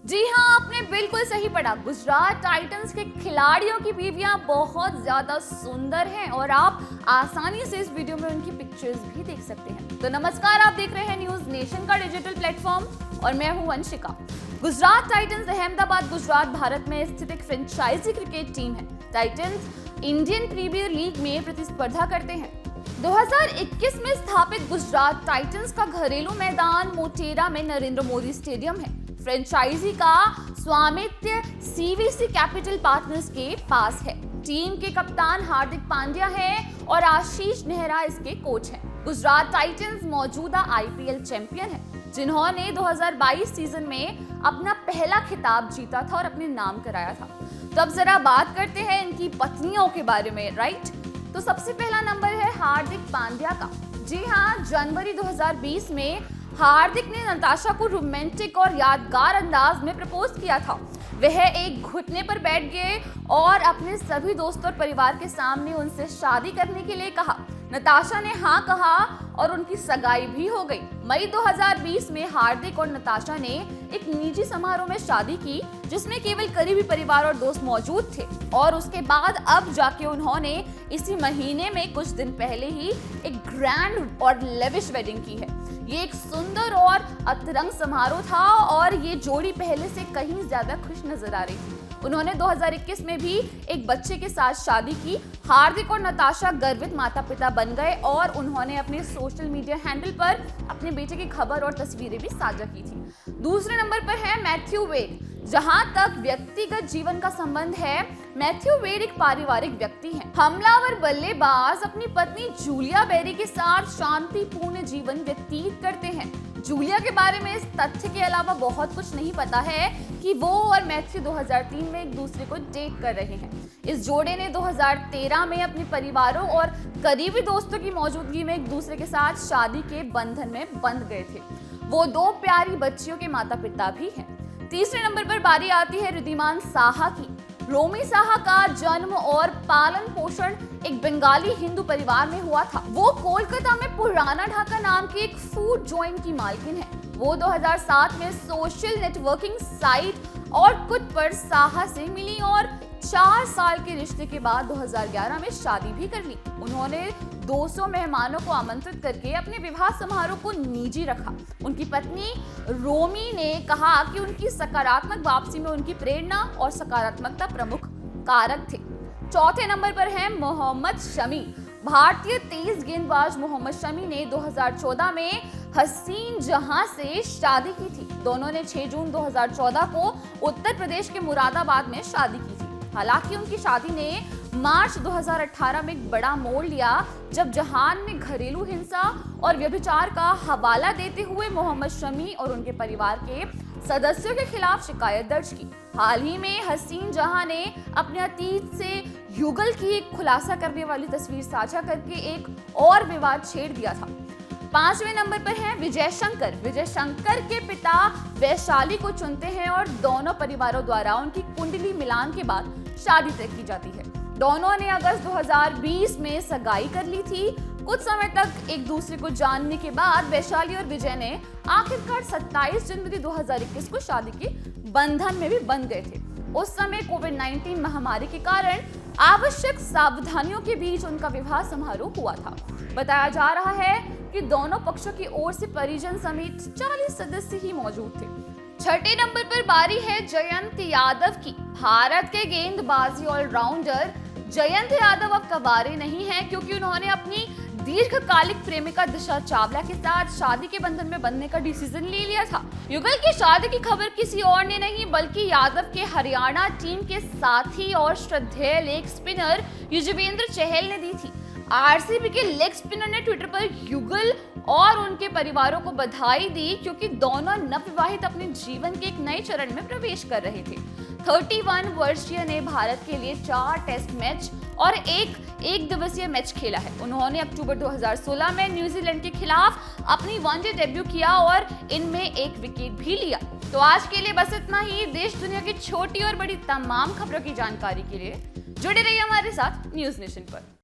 जी हाँ, आपने बिल्कुल सही पढ़ा। गुजरात टाइटंस के खिलाड़ियों की बीवियां बहुत ज्यादा सुंदर हैं और आप आसानी से इस वीडियो में उनकी पिक्चर्स भी देख सकते हैं। तो नमस्कार, आप देख रहे हैं न्यूज नेशन का डिजिटल प्लेटफॉर्म और मैं हूं वंशिका। गुजरात टाइटंस अहमदाबाद गुजरात भारत में स्थित एक फ्रेंचाइजी क्रिकेट टीम है। टाइटंस इंडियन प्रीमियर लीग में प्रतिस्पर्धा करते हैं। 2021 में स्थापित गुजरात टाइटंस का घरेलू मैदान मोटेरा में नरेंद्र मोदी स्टेडियम है। फ्रेंचाइजी का स्वामित्व सीवीसी कैपिटल पार्टनर्स के पास है। टीम के कप्तान हार्दिक पांड्या हैं और आशीष नेहरा इसके कोच हैं। गुजरात टाइटंस मौजूदा आईपीएल चैंपियन है, जिन्होंने 2022 सीजन में अपना पहला खिताब जीता था और अपने नाम कराया था। तो अब जरा बात करते हैं इनकी पत्नियों के बारे में, राइट? तो सबसे पहला नंबर है हार्दिक पांड्या का। जी हाँ, जनवरी 2020 में हार्दिक ने नताशा को रोमांटिक और यादगार अंदाज में प्रपोज किया था। वह एक घुटने पर बैठ गए और अपने सभी दोस्तों और परिवार के सामने उनसे शादी करने के लिए कहा। नताशा ने हाँ कहा और उनकी सगाई भी हो गई। मई 2020 में हार्दिक और नताशा ने एक निजी समारोह में शादी की, जिसमें केवल करीबी परिवार और दोस्त मौजूद थे। और उसके बाद अब जाके उन्होंने इसी महीने में कुछ दिन पहले ही एक ग्रैंड और लेविश वेडिंग की है। ये एक सुंदर और अतरंग समारोह था और ये जोड़ी पहले से कहीं ज्यादा खुश नजर आ रही थी। उन्होंने 2021 में भी एक बच्चे के साथ शादी की। हार्दिक और नताशा गर्वित माता पिता बन गए और उन्होंने अपने सोशल मीडिया हैंडल पर अपने बेटे की खबर और तस्वीरें भी साझा की थी। दूसरे नंबर पर है मैथ्यू वेड। जहां तक व्यक्तिगत जीवन का संबंध है, मैथ्यू वेड एक पारिवारिक व्यक्ति हैं। हमलावर बल्लेबाज अपनी पत्नी जूलिया बेरी के साथ शांतिपूर्ण जीवन व्यतीत करते हैं। जूलिया के बारे में इस तथ्य के अलावा बहुत कुछ नहीं पता है कि वो और मैथ्यू 2003 में एक दूसरे को डेट कर रहे हैं। इस जोड़े ने 2013 में अपने परिवारों और करीबी दोस्तों की मौजूदगी में एक दूसरे के साथ शादी के बंधन में बंध गए थे। वो दो प्यारी बच्चियों के माता पिता भी हैं। तीसरे नंबर पर बारी आती है रिद्धिमान साहा की। रोमी साहा का जन्म और पालन पोषण एक बंगाली हिंदू परिवार में हुआ था। वो कोलकाता में पुराना ढाका नाम की एक फूड जॉइंट की मालकिन है। वो 2007 में सोशल नेटवर्किंग साइट और कुछ पर साहा से मिली और 4 साल के रिश्ते के बाद 2011 में शादी भी कर ली। उन्होंने 200 मेहमानों को आमंत्रित करके अपने विवाह समारोह को निजी रखा। उनकी पत्नी रोमी ने कहा कि उनकी सकारात्मक वापसी में उनकी प्रेरणा और सकारात्मकता प्रमुख कारक थे। चौथे नंबर पर है मोहम्मद शमी। भारतीय तेज गेंदबाज मोहम्मद शमी ने 2014 में हसीन जहां से शादी की थी। दोनों ने 6 जून 2014 को उत्तर प्रदेश के मुरादाबाद में शादी की थी। हालांकि उनकी शादी ने मार्च 2018 में एक बड़ा मोड़ लिया, जब जहान ने घरेलू हिंसा और व्यभिचार का हवाला देते हुए मोहम्मद शमी और उनके परिवार के सदस्यों के खिलाफ शिकायत दर्ज की। हाल ही में हसीन जहां ने अपने अतीत से युगल की एक खुलासा करने वाली तस्वीर साझा करके एक और विवाद छेड़ दिया था। 5वें नंबर पर है विजय शंकर। विजय शंकर के पिता वैशाली को चुनते हैं और दोनों परिवारों द्वारा उनकी कुंडली मिलान के बाद शादी तय की जाती है। दोनों ने अगस्त 2020 में सगाई कर ली थी। कुछ समय तक एक दूसरे को जानने के बाद वैशाली और विजय ने आखिरकार 27 जनवरी 2021 को शादी के बंधन में भी बंध गए थे। उस समय कोविड-19 महामारी के कारण आवश्यक सावधानियों के बीच उनका विवाह समारोह हुआ था। बताया जा रहा है कि दोनों पक्षों की ओर से परिजन समेत 40 सदस्य ही मौजूद थे। छठे नंबर पर बारी है जयंत यादव की। भारत के गेंदबाजी ऑलराउंडर जयंत यादव अब कबारे नहीं है, क्योंकि उन्होंने अपनी दीर्घकालिक प्रेमिका दिशा चावला के साथ शादी के बंधन में बंधने का डिसीजन ले लिया था। युगल की शादी की खबर किसी और ने नहीं बल्कि यादव के हरियाणा टीम के साथी और श्रद्धेय लेग स्पिनर युजवेंद्र चहल ने दी थी। आरसीबी के लेग स्पिनर ने ट्विटर पर युगल और उनके परिवारों को बधाई दी, क्योंकि दोनों नवविवाहित अपने जीवन के एक नए चरण में प्रवेश कर रहे थे। 31 वर्षीय ने भारत के लिए 4 टेस्ट मैच और एक दिवसीय मैच खेला है। उन्होंने अक्टूबर 2016 में न्यूजीलैंड के खिलाफ अपनी वनडे डेब्यू किया और इनमें एक विकेट भी लिया। तो आज के लिए बस इतना ही। देश दुनिया की छोटी और बड़ी तमाम खबरों की जानकारी के लिए जुड़े रहिए हमारे साथ न्यूज नेशन पर।